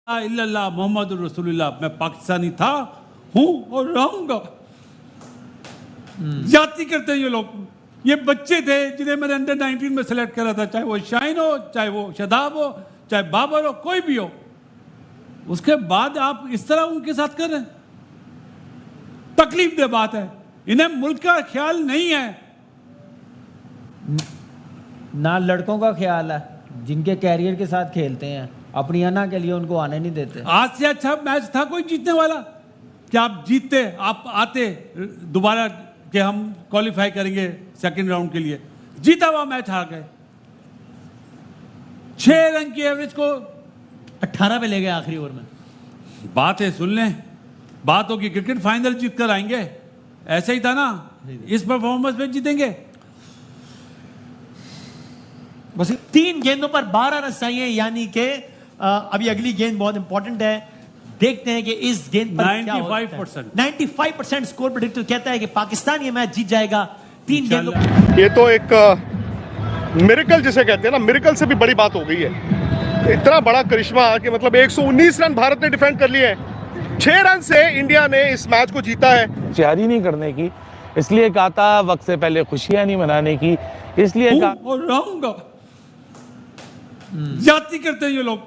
इल्लल्लाह मोहम्मद रसूलुल्लाह, मैं पाकिस्तानी था, हूं और रहूंगा। जाति करते हैं ये लोग। ये बच्चे थे जिन्हें मैंने अंडर 19 में सेलेक्ट करा था, चाहे वो शाहीन हो, चाहे वो शदाब हो, चाहे बाबर हो, कोई भी हो। उसके बाद आप इस तरह उनके साथ कर रहे हैं, तकलीफ दे बात है। इन्हें मुल्क का ख्याल नहीं है, ना लड़कों का ख्याल है जिनके कैरियर के साथ खेलते हैं, अपनी अना के लिए उनको आने नहीं देते। आज से अच्छा मैच था कोई जीतने वाला? क्या आप जीतते, आप आते दोबारा कि हम क्वालिफाई करेंगे सेकंड राउंड के लिए? जीता हुआ मैच हार गए। 6 रन की एवरेज को 18 पे ले गए आखिरी ओवर में। बात है, सुन लें, बात होगी क्रिकेट फाइनल जीत कर आएंगे, ऐसा ही था ना? इस परफॉर्मेंस में जीतेंगे। बस 3 गेंदों पर 12 रन चाहिए, यानी कि अभी अगली गेंद बहुत इंपॉर्टेंट है। देखते हैं कि इस गेंद पर 95% स्कोर प्रेडिक्टर कहता है कि पाकिस्तान ये मैच जीत जाएगा 3 गेंदों। ये तो एक मिरेकल जिसे कहते हैं ना, मिरेकल से भी बड़ी बात हो गई है। इतना बड़ा करिश्मा कि मतलब 119 रन भारत ने डिफेंड कर लिए हैं। 6 रन से इंडिया ने इस मैच को जीता है। तैयारी नहीं करने की, इसलिए कहा था वक्त से पहले खुशियां नहीं मनाने की, इसलिए कहा और रहूंगा। जाति करते हैं ये लोग।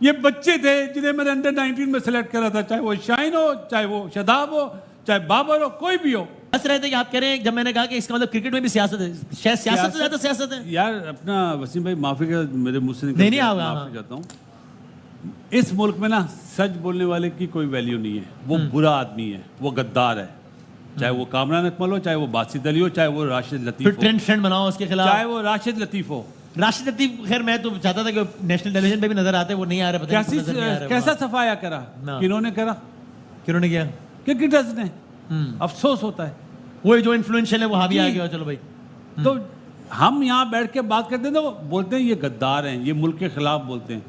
ये बच्चे थे जिन्हें मैंने अंडर 19 में सेलेक्ट करा था, चाहे वो शाहीन हो, चाहे वो शदाब हो, चाहे बाबर हो, कोई भी हो। हंस रहे थे कि आप कह रहे हैं, जब मैंने कहा कि इसका मतलब क्रिकेट में भी सियासत है, शायद सियासत से ज्यादा सियासत है। यार अपना वसीम भाई माफी का, मेरे मुंह से नहीं होगा, माफी करता हूँ। इस मुल्क में ना सच बोलने वाले की कोई वैल्यू नहीं है। वो बुरा आदमी है, वो गद्दार है, चाहे वो कामरान अकमल हो, चाहे वो बासित अली हो, चाहे वो राशिद लतीफ हो, ट्रेंड बनाओ उसके खिलाफ, चाहे वो राशिद लतीफ हो। राशिद लतीफ खैर मैं तो चाहता था कि नेशनल टेलीविजन पे भी नजर आते, वो नहीं आ रहे। कैसा सफाया करा, किन्होंने करा, किन्होंने किया, क्रिकेटर्स ने। अफसोस होता है, वो जो इन्फ्लुएंशियल है वो हावी आ गया। चलो भाई, तो हम यहाँ बैठ के बात करते हैं तो बोलते हैं ये गद्दार हैं, ये मुल्क के खिलाफ बोलते हैं।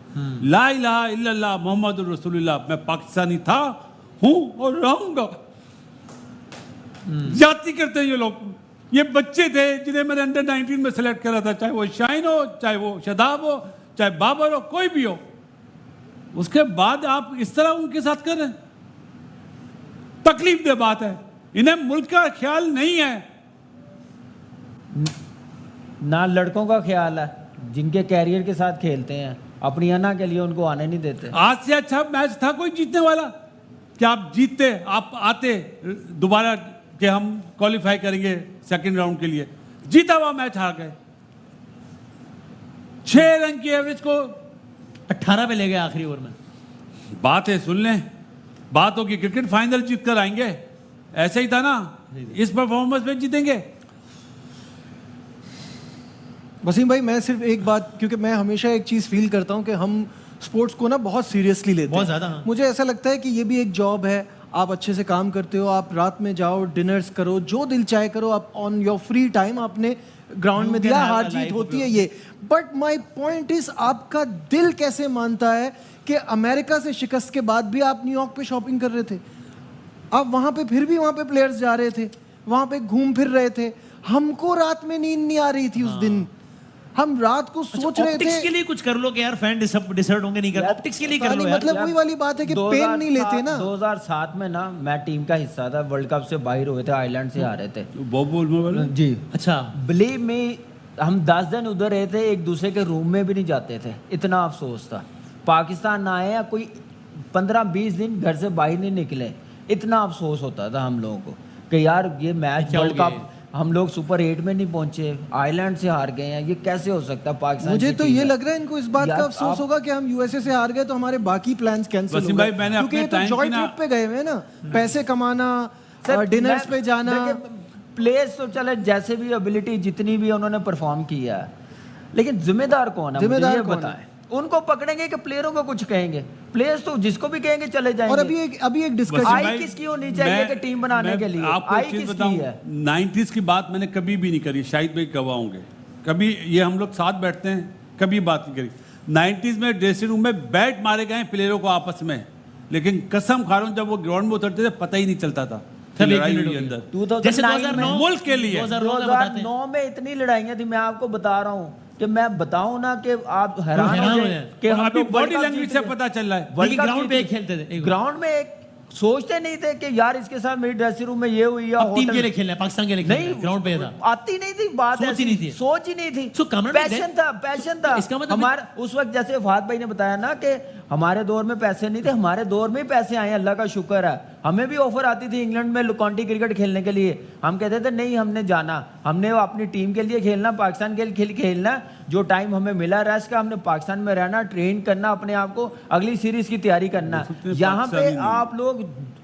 ला इलाहा इल्लल्लाह मोहम्मद रसूलुल्लाह, मैं पाकिस्तानी था, हूं और रहूंगा। जाति करते हैं ये लोग। ये बच्चे थे जिन्हें मैंने अंडर 19 में सेलेक्ट करा था, चाहे वो शाहीन हो, चाहे वो शदाब हो, चाहे बाबर हो, कोई भी हो। उसके बाद आप इस तरह उनके साथ कर रहे हैं, तकलीफ दे बात है। इन्हें मुल्क का ख्याल नहीं है, ना लड़कों का ख्याल है जिनके कैरियर के साथ खेलते हैं, अपनी अना के लिए उनको आने नहीं देते। आज से अच्छा मैच था कोई जीतने वाला? क्या आप जीतते, आप आते दोबारा कि हम क्वालिफाई करेंगे सेकंड राउंड के लिए? जीता हुआ मैच हार गए। 6 रन की एवरेज को 18 पे ले गए आखिरी ओवर में। बात है, सुन लें, बात होगी क्रिकेट फाइनल जीत कर आएंगे, ऐसा ही था ना? इस परफॉर्मेंस में जीतेंगे। वसीम भाई मैं सिर्फ एक बात, क्योंकि मैं हमेशा एक चीज़ फील करता हूं कि हम स्पोर्ट्स को ना बहुत सीरियसली लेते हैं, बहुत ज़्यादा। हाँ। मुझे ऐसा लगता है कि ये भी एक जॉब है। आप अच्छे से काम करते हो, आप रात में जाओ, डिनर्स करो, जो दिल चाहे करो, आप ऑन योर फ्री टाइम आपने ग्राउंड में दिया, हार जीत होती है ये। बट माय पॉइंट इज, आपका दिल कैसे मानता है कि अमेरिका से शिकस्त के बाद भी आप न्यूयॉर्क पे शॉपिंग कर रहे थे, आप वहां पे फिर भी वहां पे प्लेयर्स जा रहे थे, वहां पे घूम फिर रहे थे। हमको रात में नींद नहीं आ रही थी उस दिन, हम रात को सोच रहे थे। ऑप्टिक्स के लिए कुछ कर लो कि यार फैन डिसर्ट होंगे, नहीं कर, ऑप्टिक्स के लिए कर लो यार। मतलब वही वाली बात है कि पेन नहीं लेते ना। 2007 में ना मैं टीम का हिस्सा था, वर्ल्ड कप से बाहर हुए थे, आयरलैंड से आ रहे थे जी। अच्छा, बिलीव में हम 10 दिन उधर रहे थे, एक दूसरे के रूम में भी नहीं जाते थे, इतना अफसोस था। पाकिस्तान आए या कोई 15-20 दिन घर से बाहर नहीं निकले, इतना अफसोस होता था हम लोगों को कि यार ये मैच वर्ल्ड कप हम लोग सुपर 8 में नहीं पहुंचे, आयरलैंड से हार गए हैं, ये कैसे हो सकता है? पाकिस्तान मुझे तो ये लग रहा है इनको इस बात का अफसोस होगा कि हम यूएसए से हार गए तो हमारे बाकी प्लान्स कैंसिल हो गए, क्योंकि ये तो जॉइंट ट्रिप पे गए हुए ना, पैसे कमाना, डिनर्स पे जाना। प्लेयर्स तो चले जैसे भी एबिलिटी जितनी भी उन्होंने परफॉर्म किया है, लेकिन जिम्मेदार कौन है? मुझे ये बताएं। उनको पकड़ेंगे कि प्लेयरों को कुछ कहेंगे? प्लेयर्स तो जिसको भी कहेंगे चले जाएंगे। और अभी एक डिस्कशन आई किसकी होनी चाहिए कि टीम बनाने के लिए? आपको एक चीज बताऊं, 90s की बात मैंने कभी भी नहीं करी, शायद भाई गवाह होंगे, कभी ये हम लोग साथ बैठते हैं, कभी बात नहीं करी। 90s में ड्रेसिंग रूम में बैट मारे गए प्लेयरों को आपस में, लेकिन कसम खा रहा हूं जब वो ग्राउंड में उतरते थे पता ही नहीं चलता था लड़ाई हुई अंदर। जैसे 2009 मुल्क के लिए 2009 में इतनी लड़ाइयाँ थी, मैं आपको बता रहा हूँ। कि मैं बताऊं ना कि आप हैरान हो हैरान हो जाए जाए। कि हम अभी लोग बॉडी लैंग्वेज से पता चल रहा है। बल्कि ग्राउंड पे खेलते थे एक ग्राउंड में एक सोचते नहीं थे कि यार इसके साथ मेरी ड्रेसिंग रूम में ये हुई या अब टीम होटल- के लिए खेलना है, पाकिस्तान के लिए खेलना है, ग्राउंड पे था। आती नहीं थी बात, सोच ही ऐसी, नहीं थी। सोच ही नहीं थी। So, Kamran भाई, पैशन था इसका मतलब हमारा उस वक्त, जैसे फहद भाई ने बताया ना कि हमारे दौर में पैसे नहीं थे, हमारे दौर में ही पैसे आए, अल्लाह का शुक्र है। हमें भी ऑफर आती थी इंग्लैंड में काउंटी क्रिकेट खेलने के लिए, हम कहते थे नहीं हमने जाना, हमने अपनी टीम के लिए खेलना, पाकिस्तान के लिए खेलना। जो टाइम हमें मिला रेस्ट का, हमने पाकिस्तान में रहना, ट्रेन करना अपने आप को, अगली सीरीज की तैयारी करना। यहाँ पे आप लोग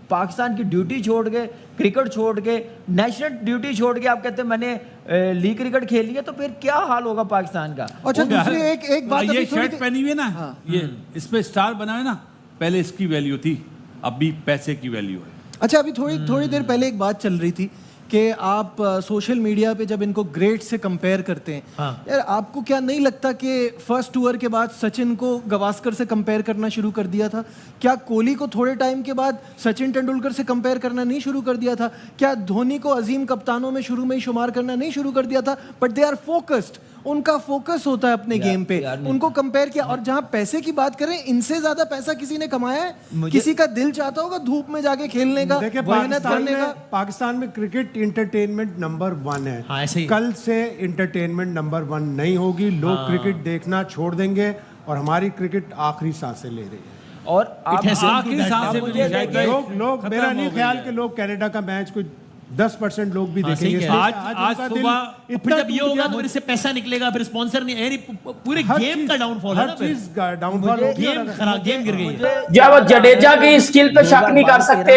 पाकिस्तान की ड्यूटी छोड़ के, क्रिकेट छोड़ के, नेशनल ड्यूटी छोड़ के आप कहते हैं मैंने लीग क्रिकेट खेली है, तो फिर क्या हाल होगा पाकिस्तान का? अच्छा दूसरी एक बात ये अभी थोड़ी शर्ट पहनी हुई है ना, ये इस पे स्टार बना है ना, पहले इसकी वैल्यू थी, अभी पैसे की वैल्यू है। अच्छा अभी थोड़ी देर पहले एक बात चल रही थी कि आप सोशल मीडिया पे जब इनको ग्रेट से कंपेयर करते हैं, यार आपको क्या नहीं लगता कि फर्स्ट टूर के बाद सचिन को गवास्कर से कंपेयर करना शुरू कर दिया था? क्या कोहली को थोड़े टाइम के बाद सचिन तेंदुलकर से कंपेयर करना नहीं शुरू कर दिया था? क्या धोनी को अजीम कप्तानों में शुरू में ही शुमार करना नहीं शुरू कर दिया था? बट दे आर फोकस्ड, उनका फोकस होता है अपने गेम पे, उनको कंपेयर किया। और जहां पैसे की बात करें, इनसे ज्यादा पैसा किसी ने कमाया है? किसी का दिल चाहता होगा धूप में जाके खेलने का, देखिए मेहनत करने का? पाकिस्तान में क्रिकेट इंटरटेनमेंट नंबर 1 है। हाँ, ऐसे ही। कल से इंटरटेनमेंट नंबर 1 नहीं होगी, लोग क्रिकेट देखना छोड़ देंगे और हमारी क्रिकेट आखिरी सांसें ले रही है। और आप आखिरी सांस से मुझे देखिए, लोग मेरा नहीं ख्याल कि लोग कनाडा का मैच कोई 10% लोग भी हाँ, सही देखेंगे। कह रहे हैं। आज उनका दिल सुबह फिर इतना जब ये टूट होगा गया, तो फिर इससे पैसा निकलेगा, फिर स्पॉन्सर नहीं, यानी पूरे हर गेम चीज- का डाउनफॉल है हर ना, फिर चीज का डाउनफॉल हो गया। गेम खराब, गेम गिर गई। जब जडेजा की स्किल पे शक नहीं कर सकते,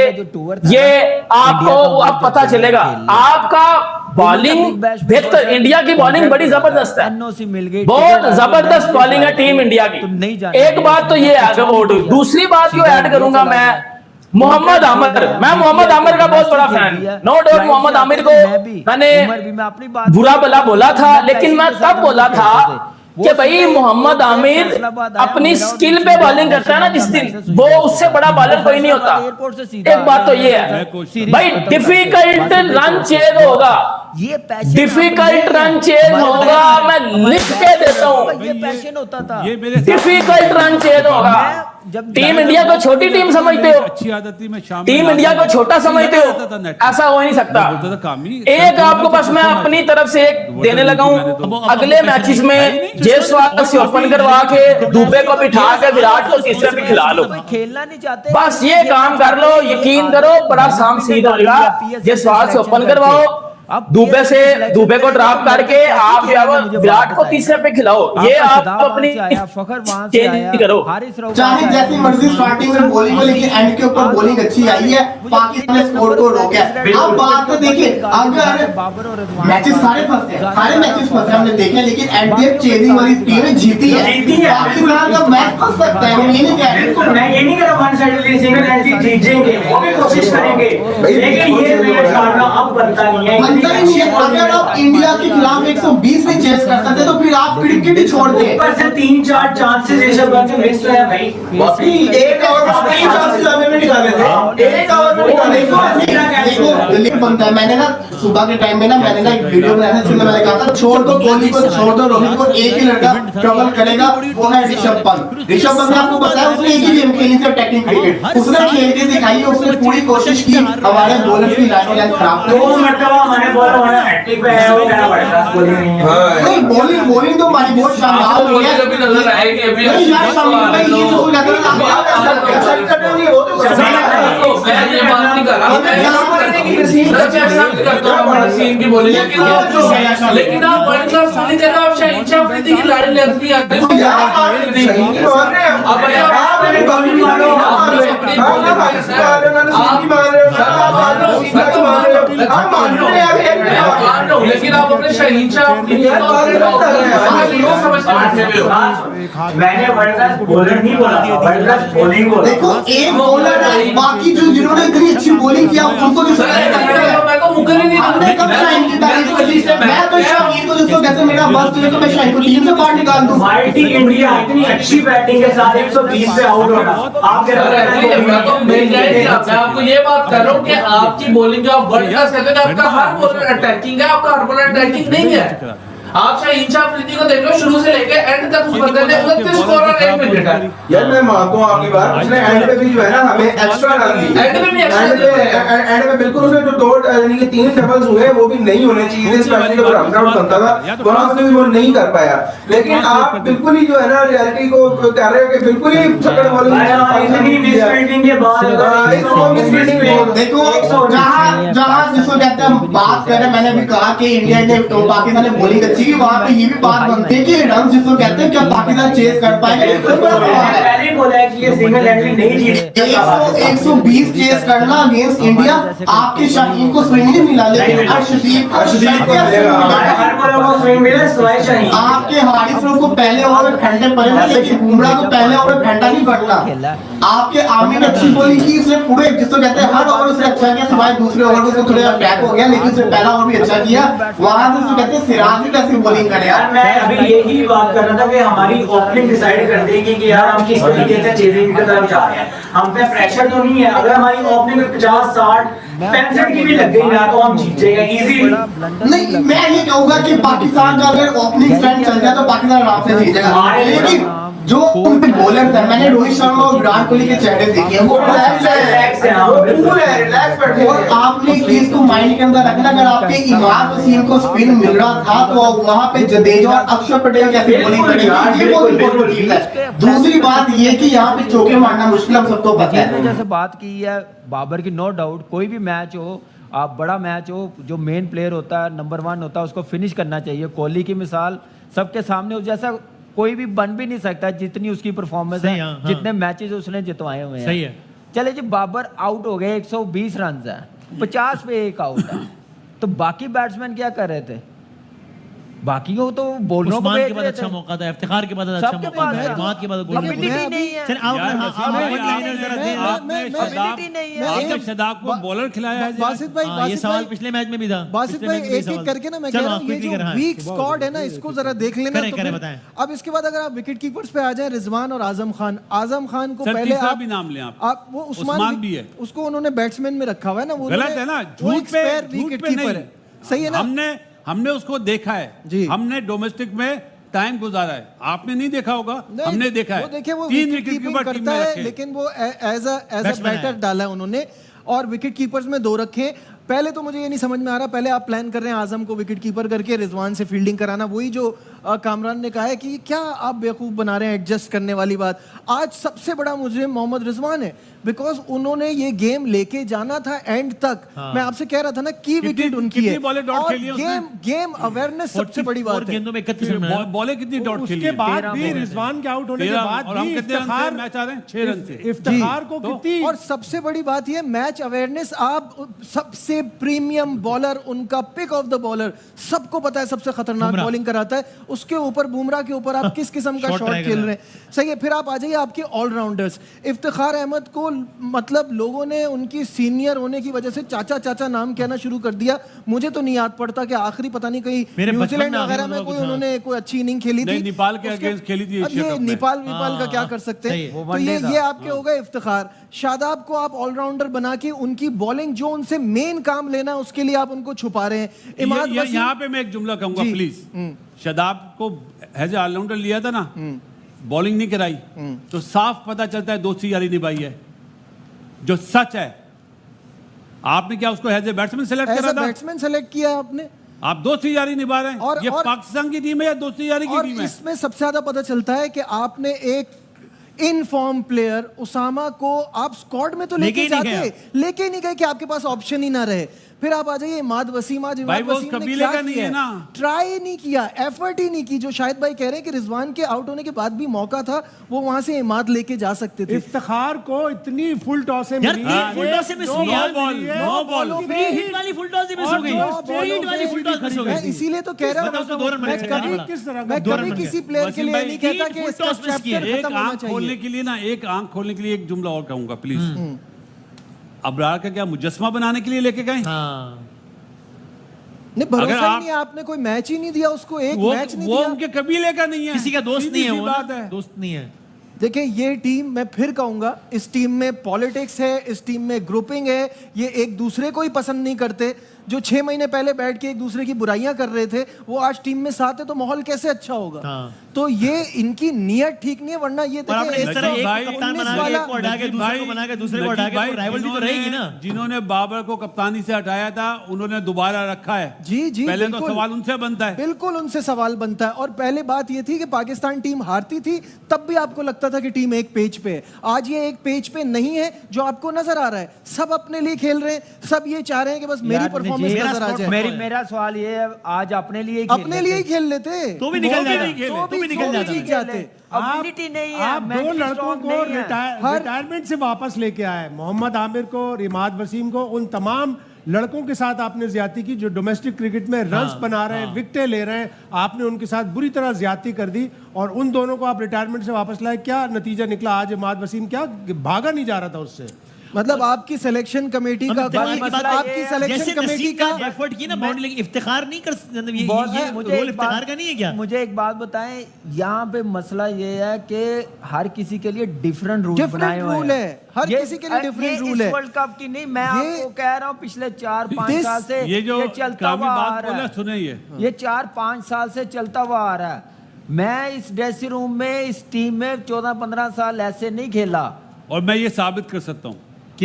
ये आपको अब पता चलेगा। आपका बॉलिंग बेहतर, इंडिया की बॉलिंग बड़ी जबरदस्त है, एनओसी मिल गई, बहुत जबरदस्त बॉलिंग है टीम इंडिया की। तुम नहीं जाने एक बात तो ये है, दूसरी बात जो ऐड करूंगा मैं, मोहम्मद आमिर, मैं मोहम्मद आमिर का बहुत बड़ा fan, no doubt. Mohammad Aamir को मैंने बुरा भला बोला था, लेकिन मैं तब बोला था कि भाई मोहम्मद आमिर अपनी स्किल पे बॉलिंग करता है ना जिस दिन, वो उससे बड़ा बॉलर कोई नहीं होता। एक बात तो ये है भाई, डिफिकल्ट रन चेज होगा, ये पैशन डिफिकल्ट रन चेज होगा, मैं लिख के देता हूँ, ये पैशन होता था। ये मेरे डिफिकल्ट रन चेज होगा। टीम इंडिया को छोटी टीम समझते हो, अच्छी आदत थी, मैं शाम टीम इंडिया को छोटा समझते हो, ऐसा हो ही नहीं सकता। बोलता था कामी, एक आपको बस मैं अपनी तरफ से एक देने लगा हूं, अगले मैचेस में जयसवाल से ओपन करवा के दुबे को बिठा के विराट को तीसरे पे खिला लो, कोई खेलना नहीं चाहते, बस ये काम कर लो, यकीन करो बड़ा शाम सीधा होगा। जयसवाल से ओपन करवाओ, दुबे को ड्रॉप करके आप विराट को तीसरे पे खिलाओ, ये आप अपनी चेंज करो। चाहे जैसी मर्जी स्टार्टिंग में बॉलिंग हो, लेकिन एंड के ऊपर बॉलिंग अच्छी आई है, पाकिस्तान ने स्कोर को रोका है। अब बात तो देखिए, अगर मैचेस सारे फंसे हैं, सारे मैचेस फंसे हमने देखे, लेकिन एंड तक चेजिंग वाली टीम जीती है। पाकिस्तान का मैच फंस सकता है, हम ये नहीं कह रहे। मैं ये नहीं कह रहा वन साइड सिंगल एंट्री जीतेंगे, वो भी कोशिश करेंगे, लेकिन ये मैच हारना अब बनता नहीं है। अगर आप इंडिया के खिलाफ 120 में चेस कर सकते तो फिर आप क्रिकेट ही छोड़ दें। ऊपर से 3-4 चांसेस ऋषभ पंत मिस है भाई, एक ओवर में 3 चांसेस हमें निकाले थे, एक ओवर में निकाले। देखो लिख बनता है, मैंने ना सुबह के टाइम में ना मैंने ना एक वीडियो बनाया था, जिसमें मैंने कहा था छोड़ दो कोहली को, छोड़ दो रोहित को, एक ही लड़का ट्रबल करेगा, वो है ऋषभ पंत। ऋषभ पंत ने आपको बताया उसने एक ही गेम खेली थी अटैकिंग क्रिकेट, उसने खेल के दिखाई, उसने पूरी कोशिश की, हमारे बॉलर की लाइन खराब कर 2 मरतबा हमारे बॉलर हैट्रिक पे है, वो कहना पड़ेगा बॉलिंग नहीं है। नहीं बॉलिंग तो हमारी बहुत शानदार हो गया, अभी नजर आएगी अभी। नहीं यार शामिल भाई, ये तो कहते हैं ना आप ऐसा करते नहीं हो, तो कैसा मैं ये बात नहीं कर रहा, मैं यहां पर करता हूं सीन की बोली, लेकिन आप वर्ल्ड क्लास होने के आप शाह अफरीदी की लड़ाई लड़ती है अब आप मेरी बॉलिंग मारो, आप अपनी बॉलिंग मारो, लेकिन आप अपने शहींशाह मैंने वर्ल्ड क्लास बॉलर नहीं बोला, वर्ल्ड क्लास बॉलिंग बोला। देखो एक बॉलर है, बाकी जो जिन्होंने इतनी अच्छी बॉलिंग किया उनको मैं तो मुकर ही नहीं, हमने कब शाहीन की तारीफ कर दी? मैं तो शाहीन को जिसको कहते मेरा बस तो मैं शाहीन को टीम से बाहर निकाल दूं। माइटी इंडिया इतनी अच्छी बैटिंग के साथ 120 पे आउट होना, आप कह रहे हैं मैं आपको ये बात कर रहा हूँ कि आपकी बॉलिंग जो आप वर्ल्ड क्लास कहते हैं, आपका हर बॉलर अटैकिंग है, आपका हर बॉलर अटैकिंग नहीं है। आप शाहीन शाह अफरीदी को देख लो, शुरू से लेके एंड तक उस बंदे ने 29 स्कोर और 1 विकेट है। यार मैं मानता हूं आपकी बात, उसने एंड पे भी जो है ना हमें एक्स्ट्रा रन दी, एंड में भी एंड में बिल्कुल उसने जो 2 यानी कि 3 डबल्स हुए वो भी नहीं होने चाहिए, स्पेशली जब रन आउट बनता था वहां से भी वो नहीं कर पाया। लेकिन आप बिल्कुल ही जो है ना रियलिटी को कह रहे हो कि बिल्कुल ही छक्का वाली इतनी मिसफील्डिंग के बाद देखो जहां जिसको कहते हैं बात कर रहे हैं, मैंने भी कहा कि इंडिया ने तो पाकिस्तान ने बॉलिंग अच्छी की, वहां पे ये भी बात बनती है कि रन जिसको कहते हैं क्या पाकिस्तान चेस कर पाएगा। पहले ही बोला है कि ये सिंगल हैंडली नहीं जीत 120 चेस करना अगेंस्ट इंडिया, आपके शाहीन को स्विंग नहीं मिला, लेकिन अर्शदीप को स्विंग मिला सिवाय शाहीन। आपके हारिस को पहले ओवर में फेंटे पड़े थे, लेकिन बुमराह को पहले ओवर में फेंटा नहीं पड़ना। आपके आमिर अच्छी बॉलिंग की, उसने पूरे जिसको कहते हैं हर ओवर उसने अच्छा किया, सिवाय दूसरे ओवर में थोड़ा बैक हो गया, लेकिन उसने पहला ओवर भी अच्छा किया। वहां से उसको कहते हैं सिराज भी कैसी बॉलिंग करे यार। मैं अभी यही बात कर रहा था कि हमारी ओपनिंग डिसाइड कर देगी कि यार हम किस तरीके से चेजिंग की तरफ जा रहे हैं। हम पे प्रेशर तो नहीं है, अगर हमारी ओपनिंग 50 60 65 की भी लग गई ना तो हम जीत जाएगा इजीली। नहीं, मैं ये कहूंगा कि पाकिस्तान का अगर ओपनिंग स्ट्रेंथ चल जाए तो पाकिस्तान आराम से जीत जाएगा, लेकिन जो उनके बॉलर्स हैं, मैंने रोहित शर्मा और विराट कोहली के चेहरे देखे हैं, वो रिलैक्स है, वो है रिलैक्स बैठे। और आपने एक चीज को माइंड के अंदर रखना, अगर आपके इमाद वसीम को स्पिन मिल रहा था तो वहां पे जडेजा और अक्षर पटेल कैसे बॉलिंग करेंगे, ये बहुत इंपॉर्टेंट चीज है। दूसरी बात ये कि यहाँ पे चौके मारना मुश्किल, हम सबको पता है। जैसे बात की है बाबर की, नो डाउट कोई भी मैच हो, आप बड़ा मैच हो, जो मेन प्लेयर होता है नंबर 1 होता है उसको फिनिश करना चाहिए। कोहली की मिसाल सबके सामने हो, जैसा कोई भी बन भी नहीं सकता जितनी उसकी परफॉर्मेंस है, जितने मैचेस उसने जितवाए हुए हैं। सही है। चले जी, बाबर आउट हो गए, 120 रन है, 50 पे 1 आउट है, तो बाकी बैट्समैन क्या कर रहे थे? बाकी को तो बोलने को उस्मान के बाद अच्छा मौका था, इफ्तिखार के बाद अच्छा मौका था, इमाद के बाद कम्युनिटी नहीं है। चल आपने शदाब को बॉलर खिलाया है। बासित भाई, ये सवाल पिछले मैच में भी था। बासित भाई एक-एक करके ना मैं कह रहा हूं, ये जो वीक स्क्वाड है ना इसको जरा देख लेना। तो अब इसके बाद अगर आप विकेट कीपर्स पे आ जाए, रिजवान और आजम खान को पहले आप भी नाम लें आप वो उस्मान भी है, उसको उन्होंने बैट्समैन में रखा हुआ है ना, वो गलत है ना, झूठ पे विकेट कीपर है। सही है ना, हमने उसको देखा है, हमने डोमेस्टिक में टाइम गुजारा है, आपने नहीं देखा होगा, हमने देखा है। वो देखिए वो 3 विकेट कीपर करता है, लेकिन वो एज अ बैटर डाला है उन्होंने, और विकेट कीपर्स में 2 रखे। पहले तो मुझे ये नहीं समझ में आ रहा, पहले आप प्लान कर रहे हैं आजम को विकेट कीपर करके रिजवान से फील्डिंग कराना, वही जो कामरान ने कहा है कि क्या आप बेवकूफ़ बना रहे हैं, एडजस्ट करने वाली बात। आज सबसे बड़ा मुजरिम मोहम्मद रिजवान है, बिकॉज उन्होंने ये गेम लेके जाना था एंड तक। मैं आपसे कह रहा था ना, की विकेट उनकी है, और गेम अवेयरनेस सबसे बड़ी बात है। गेंदों में 31 बॉलें कितनी डॉट खेली, उसके बाद भी रिजवान के आउट होने के बाद भी इफ्तिखार मैच आ रहे हैं 6 रन से, इफ्तिखार को कितनी, और सबसे बड़ी बात ये मैच अवेयरनेस, आप सबसे प्रीमियम बॉलर, उनका पिक ऑफ द बॉलर, सबको पता है सबसे खतरनाक बॉलिंग कराता है, उसके ऊपर बुमराह के ऊपर आप किस किस्म का शॉट खेल रहे हैं। सही है, फिर आप आ जाइए आपके ऑलराउंडर्स। इफ्तिखार अहमद को मतलब लोगों ने उनकी सीनियर होने की वजह से चाचा नाम कहना शुरू कर दिया। मुझे तो नहीं याद पड़ता कि आखिरी पता नहीं कहीं न्यूजीलैंड वगैरह में कोई उन्होंने कोई अच्छी इनिंग खेली थी, नेपाल के अगेंस्ट खेली थी। अब ये नेपाल का क्या कर सकते हैं, तो ये आपके हो गए इफ्तिखार। शादाब को आप ऑलराउंडर बना के उनकी बॉलिंग, जो उनसे मेन काम लेना है उसके लिए आप उनको छुपा रहे हैं। यहाँ पे मैं एक जुमला कहूंगा प्लीज, शादाब को एज ऑलराउंडर लिया था ना, बॉलिंग नहीं कराई, तो साफ पता चलता है दोस्ती यारी निभाई है, जो सच है। आपने क्या उसको एज ए बैट्समैन सेलेक्ट करा था? बैट्समैन सेलेक्ट किया आपने, आप दोस्ती यारी निभा रहे हैं। और ये पाकिस्तान की टीम है या दोस्ती यारी की टीम है? इसमें सबसे ज्यादा पता चलता है कि आपने एक इनफॉर्म प्लेयर उसामा को आप स्क्वाड में तो लेके नहीं गए कि आपके पास ऑप्शन ही ना रहे। फिर आप आ जाइए इमाद वसीम, आज इमाद वसीम ने क्या किया है? ट्राई नहीं किया, एफर्ट ही नहीं की। जो शायद भाई कह रहे हैं कि रिजवान के आउट होने के बाद भी मौका था, वो वहां से इमाद लेके जा सकते थे। इफ्तिखार को इतनी फुल टॉस मिस हो गई, इसीलिए तो कह रहा हूं मैं कभी किसी प्लेयर के लिए नहीं कहता कि इसका चैप्टर खत्म होना चाहिए। के लिए ना एक आंख खोलने के लिए एक जुमला और कहूंगा प्लीज। अबरार का क्या मुजस्मा बनाने के लिए लेके गए? नहीं, भरोसा ही नहीं, आपने कोई मैच ही नहीं दिया उसको, एक मैच नहीं वो दिया। उनके कबीले का नहीं है, किसी का दोस्त नहीं है, वो बात है, दोस्त नहीं है। देखिए ये टीम, मैं फिर कहूंगा, इस टीम में पॉलिटिक्स है, इस टीम में ग्रुपिंग है, ये एक दूसरे को ही पसंद नहीं करते। जो 6 महीने पहले बैठ के एक दूसरे की बुराइयां कर रहे थे वो आज टीम में साथ है, तो माहौल कैसे अच्छा होगा? तो ये इनकी नियत ठीक नहीं है, वरना ये जिन्होंने बाबर को कप्तानी से हटाया था उन्होंने दोबारा रखा है। जी पहले तो सवाल उनसे बनता है। बिल्कुल उनसे सवाल बनता है। और पहले बात ये थी कि पाकिस्तान टीम हारती थी तब भी आपको लगता था कि टीम एक पेज पे है। आज ये एक पेज पे नहीं है जो आपको नजर आ रहा है। सब अपने लिए खेल रहे हैं, सब ये चाह रहे हैं कि बस मेरी परफॉर्मेंस नजर आ जाए। मेरा सवाल ये है, आज अपने लिए ही खेल लेते तो भी निकल जाते। अबिलिटी नहीं है। आप दो लड़कों को रिटायरमेंट से वापस लेके आए, मोहम्मद आमिर को, रिमाद वसीम को, उन तमाम लड़कों के साथ आपने ज्यादती की जो डोमेस्टिक क्रिकेट में रन्स बना रहे हैं, विकेटें ले रहे हैं। आपने उनके साथ बुरी तरह ज्यादती कर दी और उन दोनों को आप रिटायरमेंट से वापस लाए। क्या नतीजा निकला? आज रिमाद वसीम क्या भागा नहीं जा रहा था उससे? मतलब आपकी सिलेक्शन कमेटी का आपकी सिलेक्शन कमेटी का एफर्ट की ना बाउंड्री, लेकिन इफ्तिखार नहीं कर इफ्तिखार का नहीं है क्या? मुझे एक बात बताएं, यहाँ पे मसला ये है कि हर किसी के लिए डिफरेंट रूल बनाए हुए हैं। हर किसी के लिए डिफरेंट रूल है। वर्ल्ड कप की नहीं, मैं आपको कह रहा हूँ पिछले 4-5 साल से ये चलता हुआ आ रहा है। सुने ये 4-5 साल से चलता हुआ आ रहा है। मैं इस ड्रेसिंग रूम में, इस टीम में 14-15 साल ऐसे नहीं खेला और मैं ये साबित कर सकता हूँ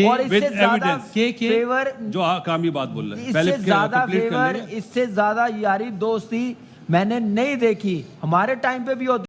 और इससे ज्यादा फेवर, जो कामी बात बोल रहे हैं, इससे ज्यादा फेवर, इससे ज्यादा यारी दोस्ती मैंने नहीं देखी। हमारे टाइम पे भी होती